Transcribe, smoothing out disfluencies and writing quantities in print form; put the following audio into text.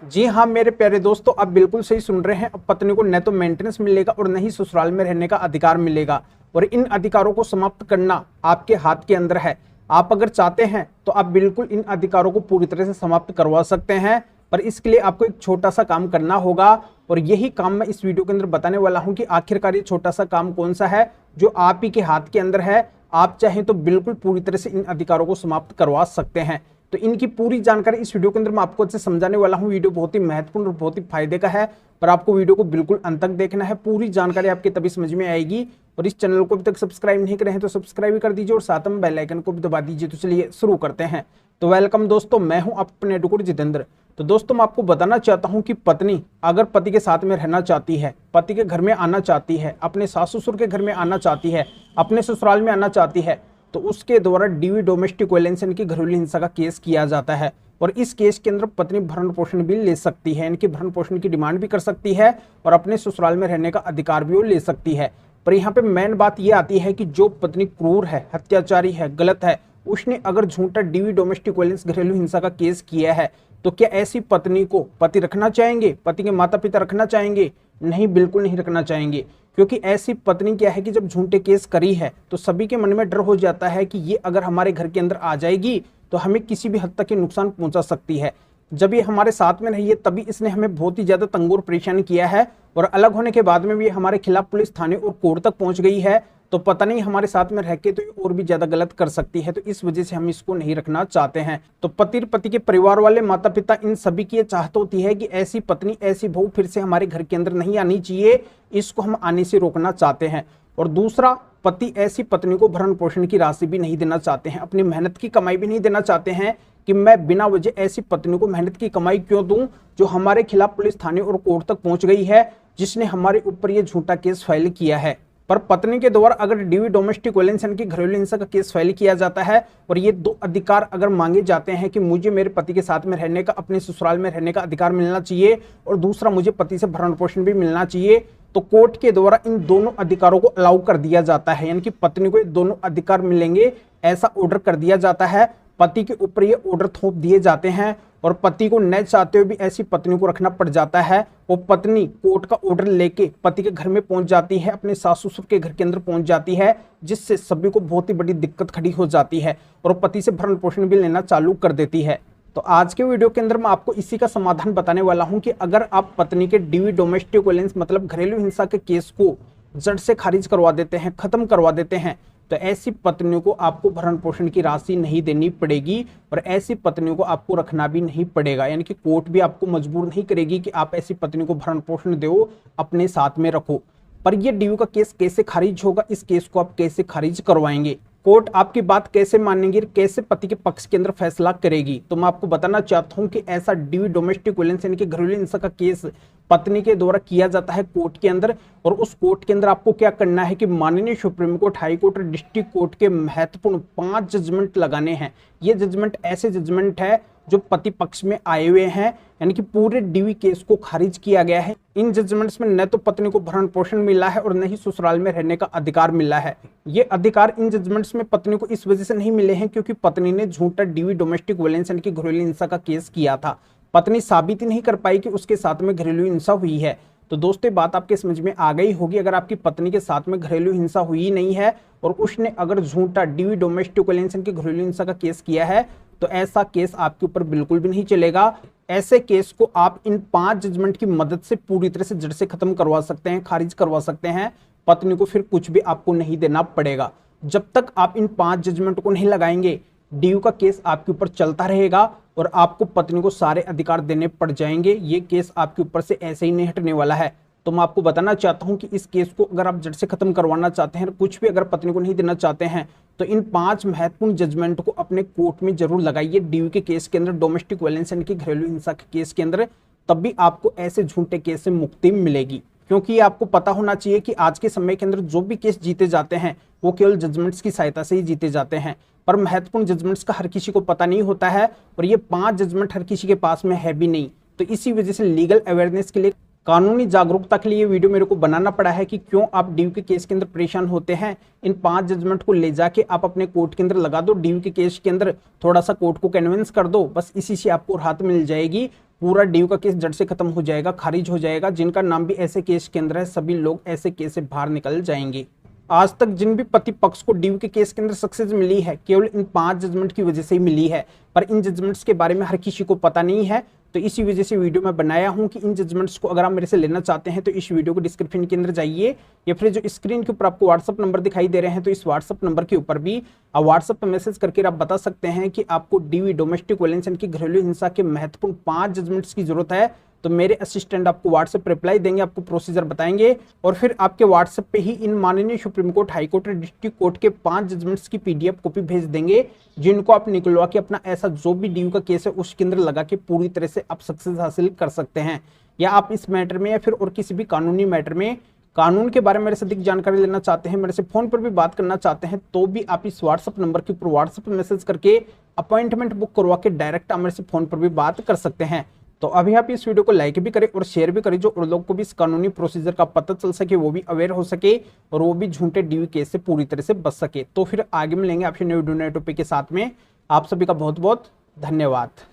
जी हाँ मेरे प्यारे दोस्तों, आप बिल्कुल सही सुन रहे हैं। अब पत्नी को न तो मेंटेनेंस मिलेगा और न ही ससुराल में रहने का अधिकार मिलेगा। और इन अधिकारों को समाप्त करना आपके हाथ के अंदर है। आप अगर चाहते हैं तो आप बिल्कुल इन अधिकारों को पूरी तरह से समाप्त करवा सकते हैं, पर इसके लिए आपको एक छोटा सा काम करना होगा। और यही काम मैं इस वीडियो के अंदर बताने वाला हूं कि आखिरकार ये छोटा सा काम कौन सा है जो आप ही के हाथ के अंदर है। आप चाहें तो बिल्कुल पूरी तरह से इन अधिकारों को समाप्त करवा सकते हैं। तो इनकी पूरी जानकारी इस वीडियो के अंदर मैं आपको अच्छे समझाने वाला हूं। वीडियो बहुत ही महत्वपूर्ण और बहुत ही फायदे का है, पर आपको वीडियो को बिल्कुल अंत तक देखना है। पूरी जानकारी आपके तभी समझ में आएगी। और इस चैनल को अभी तक सब्सक्राइब नहीं करे हैं तो सब्सक्राइब कर दीजिए और साथ में बेल आइकन को भी दबा दीजिए। तो चलिए शुरू करते हैं। तो वेलकम दोस्तों, मैं हूं अपने एडवोकेट जितेंद्र। तो दोस्तों मैं आपको बताना चाहता हूं कि पत्नी अगर पति के साथ में रहना चाहती है, पति के घर में आना चाहती है, अपने सास ससुर के घर में आना चाहती है, अपने ससुराल में आना चाहती है, तो उसके द्वारा डीवी डोमेस्टिक वायलेंस यानी कि घरेलू हिंसा का केस किया जाता है। और इस केस के अंदर पत्नी भरण पोषण भी ले सकती है, इनकी भरण पोषण की डिमांड भी कर सकती है और अपने ससुराल में रहने का अधिकार भी वो ले सकती है। पर यहाँ पे मेन बात ये आती है कि जो पत्नी क्रूर है, हत्याचारी है, गलत है, उसने अगर झूठा डीवी डोमेस्टिक वायलेंस घरेलू हिंसा का केस किया है, तो क्या ऐसी पत्नी को पति रखना चाहेंगे, पति के माता पिता रखना चाहेंगे? नहीं, बिल्कुल नहीं रखना चाहेंगे। क्योंकि ऐसी पत्नी क्या है कि जब झूठे केस करी है तो सभी के मन में डर हो जाता है कि ये अगर हमारे घर के अंदर आ जाएगी तो हमें किसी भी हद तक के नुकसान पहुंचा सकती है। जब ये हमारे साथ में रही है तभी इसने हमें बहुत ही ज्यादा तंग और परेशान किया है, और अलग होने के बाद में भी हमारे खिलाफ पुलिस थाने और कोर्ट तक पहुंच गई है। तो पता नहीं हमारे साथ में रह के तो ये और भी ज्यादा गलत कर सकती है। तो इस वजह से हम इसको नहीं रखना चाहते हैं। तो पति के परिवार वाले, माता पिता, इन सभी की ये चाहत होती है कि ऐसी पत्नी, ऐसी बहू फिर से हमारे घर के अंदर नहीं आनी चाहिए। इसको हम आने से रोकना चाहते हैं। और दूसरा, पति ऐसी पत्नी को भरण पोषण की राशि भी नहीं देना चाहते हैं, अपनी मेहनत की कमाई भी नहीं देना चाहते हैं कि मैं बिना वजह ऐसी पत्नी को मेहनत की कमाई क्यों दूं जो हमारे खिलाफ पुलिस थाने और कोर्ट तक पहुंच गई है, जिसने हमारे ऊपर ये झूठा केस फाइल किया है। पर पत्नी के द्वारा अगर डीवी डोमेस्टिक वायलेंस यानी कि घरेलू हिंसा का केस फाइल किया जाता है और ये दो अधिकार अगर मांगे जाते हैं कि मुझे मेरे पति के साथ में रहने का, अपने ससुराल में रहने का अधिकार मिलना चाहिए और दूसरा मुझे पति से भरण पोषण भी मिलना चाहिए, तो कोर्ट के द्वारा इन दोनों अधिकारों को अलाउ कर दिया जाता है। यानी कि पत्नी को ये दोनों अधिकार मिलेंगे, ऐसा ऑर्डर कर दिया जाता है। पति के ऊपर ये ऑर्डर थोप दिए जाते हैं और पति को न चाहते हुए भी ऐसी पत्नी को रखना पड़ जाता है। वो पत्नी कोर्ट का ऑर्डर लेके पति के घर में पहुंच जाती है, अपने सास ससुर के घर के अंदर पहुंच जाती है, जिससे सभी को बहुत ही बड़ी दिक्कत खड़ी हो जाती है और पति से भरण पोषण भी लेना चालू कर देती है। तो आज के वीडियो के अंदर मैं आपको इसी का समाधान बताने वाला हूं कि अगर आप पत्नी के डीवी डोमेस्टिक वायलेंस मतलब घरेलू हिंसा के केस को जड़ से खारिज करवा देते हैं, खत्म करवा देते हैं, तो ऐसी पत्नियों को आपको भरण पोषण की राशि नहीं देनी पड़ेगी और ऐसी पत्नियों को आपको रखना भी नहीं पड़ेगा। यानी कि कोर्ट भी आपको मजबूर नहीं करेगी कि आप ऐसी पत्नी को भरण पोषण दो, अपने साथ में रखो। पर यह डीवी का केस कैसे खारिज होगा, इस केस को आप कैसे खारिज करवाएंगे, कोर्ट आपकी बात कैसे मानेंगी, कैसे पति के पक्ष के अंदर फैसला करेगी? तो मैं आपको बताना चाहता हूं कि ऐसा डीवी डोमेस्टिक वायलेंस यानी कि घरेलू हिंसा का केस पत्नी के द्वारा किया जाता है कोर्ट के अंदर। और उस कोर्ट के अंदर आपको क्या करना है कि माननीय सुप्रीम कोर्ट, हाई कोर्ट और डिस्ट्रिक्ट कोर्ट के महत्वपूर्ण 5 जजमेंट लगाने हैं। ये जजमेंट ऐसे जजमेंट है जो पति पक्ष में आए हुए हैं, यानी कि पूरे डीवी केस को खारिज किया गया है। इन जजमेंट्स में न तो पत्नी को भरण पोषण मिला है और न ही ससुराल में रहने का अधिकार मिला है। ये अधिकार इन जजमेंट्स में पत्नी को इस वजह से नहीं मिले हैं क्योंकि पत्नी ने झूठा डीवी डोमेस्टिक वायलेंस यानी कि घरेलू हिंसा का केस किया था। पत्नी साबित ही नहीं कर पाई कि उसके साथ में घरेलू हिंसा हुई है। तो दोस्तों बात आपके समझ में आ गई होगी। अगर आपकी पत्नी के साथ में घरेलू हिंसा हुई नहीं है और उसने अगर झूठा डीवी डोमेस्टिक वायलेंस यानी कि घरेलू हिंसा का केस किया है, तो ऐसा केस आपके ऊपर बिल्कुल भी नहीं चलेगा। ऐसे केस को आप इन 5 जजमेंट की मदद से पूरी तरह से जड़ से खत्म करवा सकते हैं, खारिज करवा सकते हैं। पत्नी को फिर कुछ भी आपको नहीं देना पड़ेगा। जब तक आप इन 5 जजमेंट को नहीं लगाएंगे, डीयू का केस आपके ऊपर चलता रहेगा और आपको पत्नी को सारे अधिकार देने पड़ जाएंगे। ये केस आपके ऊपर से ऐसे ही नहीं हटने वाला है। तो मैं आपको बताना चाहता हूं कि इस केस को अगर आप जड़ से खत्म करवाना चाहते हैं, कुछ भी अगर पत्नी को नहीं देना चाहते हैं, तो इन 5 महत्वपूर्ण जजमेंट को अपने कोर्ट में जरूर लगाइए। डीयू के केस के अंदर, डोमेस्टिक वायलेंस यानी कि घरेलू हिंसा के केस के अंदर, तब भी आपको ऐसे झूठे केस से मुक्ति मिलेगी। क्योंकि ये आपको पता होना चाहिए कि आज के समय के अंदर जो भी केस जीते जाते हैं वो केवल जजमेंट्स की सहायता से ही जीते जाते हैं, पर महत्वपूर्ण जजमेंट्स का हर किसी को पता नहीं होता है और ये 5 जजमेंट हर किसी के पास में है भी नहीं। तो इसी वजह से लीगल अवेयरनेस के लिए, कानूनी जागरूकता के लिए ये वीडियो मेरे को बनाना पड़ा है कि क्यों आप डीयू के केस के अंदर परेशान होते हैं। इन 5 जजमेंट को ले जाके आप अपने कोर्ट के अंदर लगा दो, डीयू के केस के अंदर थोड़ा सा कोर्ट को कन्विंस कर दो, बस इसी से आपको राहत मिल जाएगी। पूरा ड्यू का केस जड़ से खत्म हो जाएगा, खारिज हो जाएगा। जिनका नाम भी ऐसे केस के अंदर है सभी लोग ऐसे केस से बाहर निकल जाएंगे। आज तक जिन भी पति पक्ष को ड्यू के केस के अंदर सक्सेस मिली है केवल इन 5 जजमेंट की वजह से ही मिली है, पर इन जजमेंट्स के बारे में हर किसी को पता नहीं है। तो इसी वजह से वीडियो में बनाया हूं कि इन जजमेंट्स को अगर आप मेरे से लेना चाहते हैं तो इस वीडियो को डिस्क्रिप्शन के अंदर जाइए, या फिर जो स्क्रीन के ऊपर आपको व्हाट्सअप नंबर दिखाई दे रहे हैं तो इस व्हाट्सअप नंबर के ऊपर भी आप व्हाट्सअप पर मैसेज करके आप बता सकते हैं कि आपको डीवी डोमेस्टिक वायलेंस की घरेलू हिंसा के महत्वपूर्ण 5 जजमेंट्स की जरूरत है। तो मेरे असिस्टेंट आपको व्हाट्सएप रिप्लाई देंगे, आपको प्रोसीजर बताएंगे और फिर आपके व्हाट्सएप पे ही इन माननीय सुप्रीम कोर्ट, हाई कोर्ट और डिस्ट्रिक्ट कोर्ट के 5 जजमेंट्स की पीडीएफ कॉपी भेज देंगे, जिनको आप निकलवा के अपना ऐसा जो भी ड्यू का केस है उसके अंदर लगा के पूरी तरह से आप सक्सेस हासिल कर सकते हैं। या आप इस मैटर में या फिर और किसी भी कानूनी मैटर में कानून के बारे में मेरे से अधिक जानकारी लेना चाहते हैं, मेरे से फोन पर भी बात करना चाहते हैं, तो भी आप इस व्हाट्सएप नंबर के ऊपर व्हाट्सएप पर मैसेज करके अपॉइंटमेंट बुक करवा के डायरेक्ट आप मेरे से फोन पर भी बात कर सकते हैं। तो अभी आप इस वीडियो को लाइक भी करें और शेयर भी करें, जो और लोग को भी इस कानूनी प्रोसीजर का पता चल सके, वो भी अवेयर हो सके और वो भी झूठे ड्यू केस से पूरी तरह से बच सके। तो फिर आगे मिलेंगे आपसे नए वीडियो नए टॉपिक के साथ में। आप सभी का बहुत बहुत धन्यवाद।